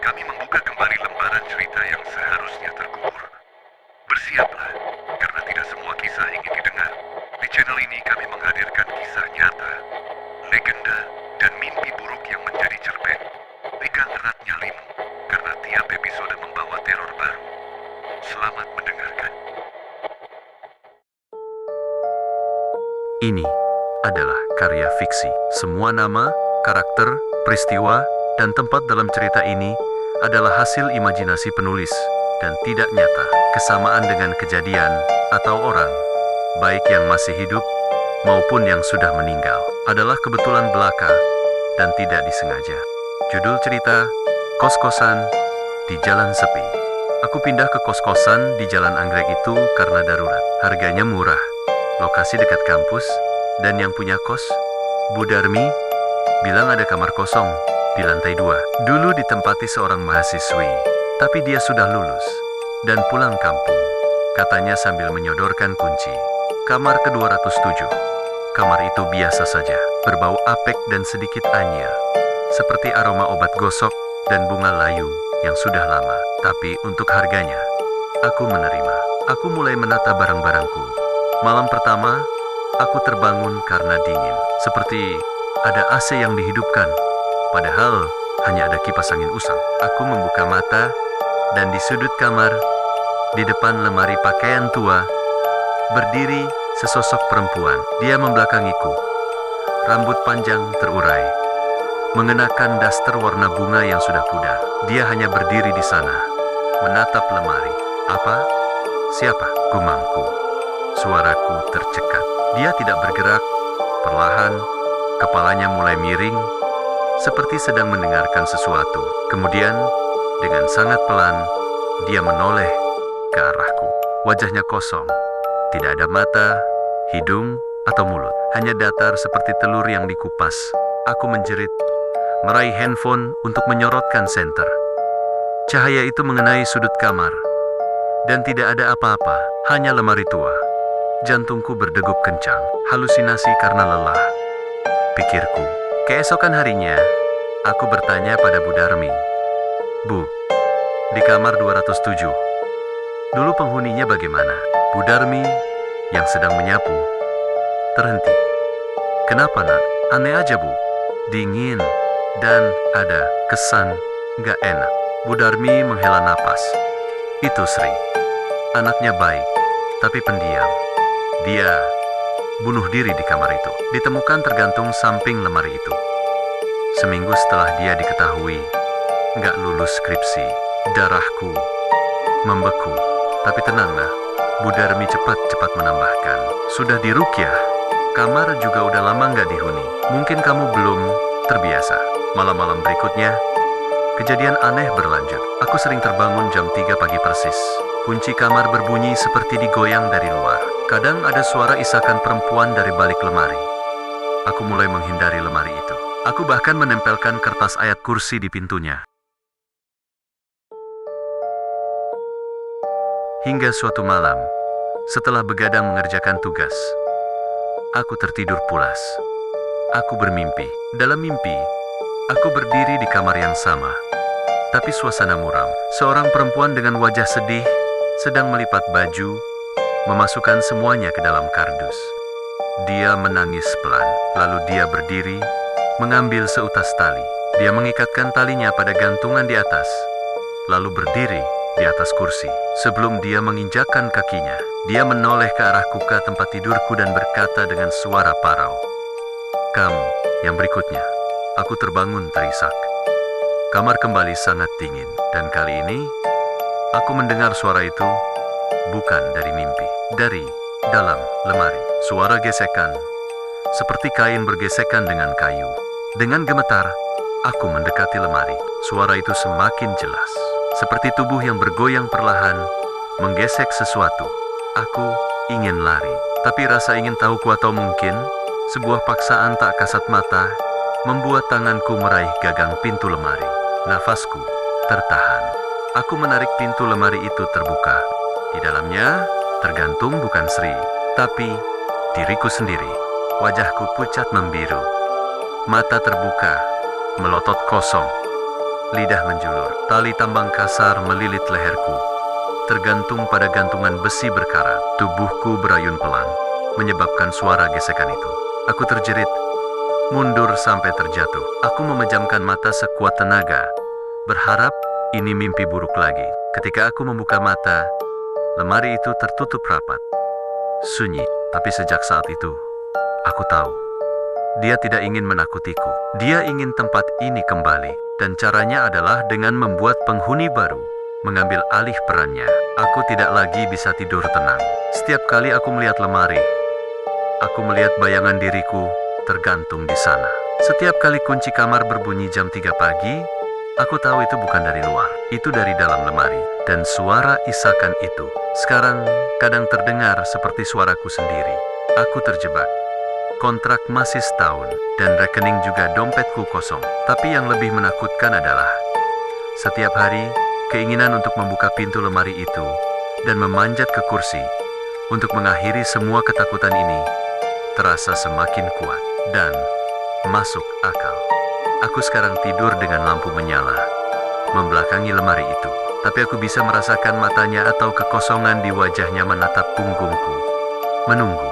kami membuka kembali lembaran cerita yang seharusnya terkubur. Bersiaplah, karena tidak semua kisah ingin didengar. Di channel ini kami menghadirkan kisah nyata, legenda, dan mimpi buruk yang menjadi cerpen. Pegang eratnya limu, karena tiap episode membawa teror baru. Selamat mendengarkan. Ini adalah karya fiksi. Semua nama, karakter, peristiwa, dan tempat dalam cerita ini adalah hasil imajinasi penulis dan tidak nyata. Kesamaan dengan kejadian atau orang, baik yang masih hidup maupun yang sudah meninggal, adalah kebetulan belaka dan tidak disengaja. Judul cerita, Kos-kosan di Jalan Sepi. Aku pindah ke kos-kosan di Jalan Anggrek itu karena darurat. Harganya murah, lokasi dekat kampus, dan yang punya kos, Bu Darmi, bilang ada kamar kosong di lantai 2. Dulu ditempati seorang mahasiswi, tapi dia sudah lulus dan pulang kampung, katanya sambil menyodorkan kunci. Kamar ke-207. Kamar itu biasa saja, berbau apek dan sedikit anyir, seperti aroma obat gosok dan bunga layu yang sudah lama. Tapi untuk harganya, aku menerima. Aku mulai menata barang-barangku. Malam pertama, aku terbangun karena dingin, seperti ada AC yang dihidupkan, padahal hanya ada kipas angin usang. Aku membuka mata, dan di sudut kamar, di depan lemari pakaian tua, berdiri sesosok perempuan. Dia membelakangiku, rambut panjang terurai, mengenakan daster warna bunga yang sudah pudar. Dia hanya berdiri di sana, menatap lemari. Apa? Siapa? Gumamku. Suaraku tercekat. Dia tidak bergerak. Perlahan, kepalanya mulai miring, seperti sedang mendengarkan sesuatu. Kemudian, dengan sangat pelan, dia menoleh ke arahku. Wajahnya kosong. Tidak ada mata, hidung, atau mulut. Hanya datar seperti telur yang dikupas. Aku menjerit, meraih handphone untuk menyorotkan senter. Cahaya itu mengenai sudut kamar, dan tidak ada apa-apa, hanya lemari tua. Jantungku berdegup kencang, halusinasi karena lelah, pikirku. Keesokan harinya, aku bertanya pada Bu Darmi. Bu, di kamar 207, dulu penghuninya bagaimana? Bu Darmi, yang sedang menyapu, terhenti. Kenapa nak? Aneh aja Bu. Dingin, dan ada kesan gak enak. Bu Darmi menghela napas. Itu Sri. Anaknya baik, tapi pendiam. Dia bunuh diri di kamar itu. Ditemukan tergantung samping lemari itu. Seminggu setelah dia diketahui gak lulus skripsi. Darahku membeku. Tapi tenanglah, Bu Darmi cepat-cepat menambahkan. Sudah diruqyah. Kamar juga udah lama gak dihuni. Mungkin kamu belum terbiasa. Malam-malam berikutnya, kejadian aneh berlanjut. Aku sering terbangun jam 3 pagi persis. Kunci kamar berbunyi seperti digoyang dari luar. Kadang ada suara isakan perempuan dari balik lemari. Aku mulai menghindari lemari itu. Aku bahkan menempelkan kertas ayat kursi di pintunya. Hingga suatu malam, setelah begadang mengerjakan tugas, aku tertidur pulas. Aku bermimpi. Dalam mimpi, aku berdiri di kamar yang sama, tapi suasana muram. Seorang perempuan dengan wajah sedih sedang melipat baju, memasukkan semuanya ke dalam kardus. Dia menangis pelan, lalu dia berdiri, mengambil seutas tali. Dia mengikatkan talinya pada gantungan di atas, lalu berdiri di atas kursi. Sebelum dia menginjakkan kakinya, dia menoleh ke arah kuka tempat tidurku dan berkata dengan suara parau, "Kamu yang berikutnya." Aku terbangun terisak. Kamar kembali sangat dingin, dan kali ini aku mendengar suara itu bukan dari mimpi, dari dalam lemari. Suara gesekan, seperti kain bergesekan dengan kayu. Dengan gemetar, aku mendekati lemari. Suara itu semakin jelas, seperti tubuh yang bergoyang perlahan, menggesek sesuatu. Aku ingin lari, tapi rasa ingin tahuku atau mungkin sebuah paksaan tak kasat mata membuat tanganku meraih gagang pintu lemari. Nafasku tertahan. Aku menarik pintu lemari itu terbuka. Di dalamnya tergantung bukan Sri, tapi diriku sendiri. Wajahku pucat membiru. Mata terbuka, melotot kosong. Lidah menjulur, tali tambang kasar melilit leherku. Tergantung pada gantungan besi berkarat, tubuhku berayun pelan, menyebabkan suara gesekan itu. Aku terjerit, mundur sampai terjatuh. Aku memejamkan mata sekuat tenaga, berharap ini mimpi buruk lagi. Ketika aku membuka mata, lemari itu tertutup rapat. Sunyi, tapi sejak saat itu, aku tahu. Dia tidak ingin menakutiku. Dia ingin tempat ini kembali. Dan caranya adalah dengan membuat penghuni baru, mengambil alih perannya. Aku tidak lagi bisa tidur tenang. Setiap kali aku melihat lemari, aku melihat bayangan diriku tergantung di sana. Setiap kali kunci kamar berbunyi jam 3 pagi, aku tahu itu bukan dari luar. Itu dari dalam lemari. Dan suara isakan itu sekarang kadang terdengar seperti suaraku sendiri. Aku terjebak. Kontrak masih setahun, dan rekening juga dompetku kosong. Tapi yang lebih menakutkan adalah, setiap hari, keinginan untuk membuka pintu lemari itu, dan memanjat ke kursi, untuk mengakhiri semua ketakutan ini, terasa semakin kuat, dan masuk akal. Aku sekarang tidur dengan lampu menyala, membelakangi lemari itu. Tapi aku bisa merasakan matanya atau kekosongan di wajahnya menatap punggungku, menunggu.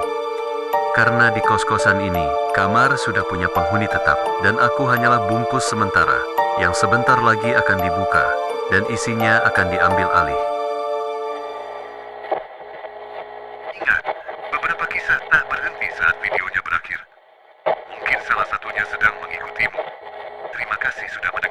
Karena di kos-kosan ini, kamar sudah punya penghuni tetap, dan aku hanyalah bungkus sementara, yang sebentar lagi akan dibuka, dan isinya akan diambil alih. Ingat, beberapa kisah tak berhenti saat videonya berakhir. Mungkin salah satunya sedang mengikutimu. Terima kasih sudah menonton.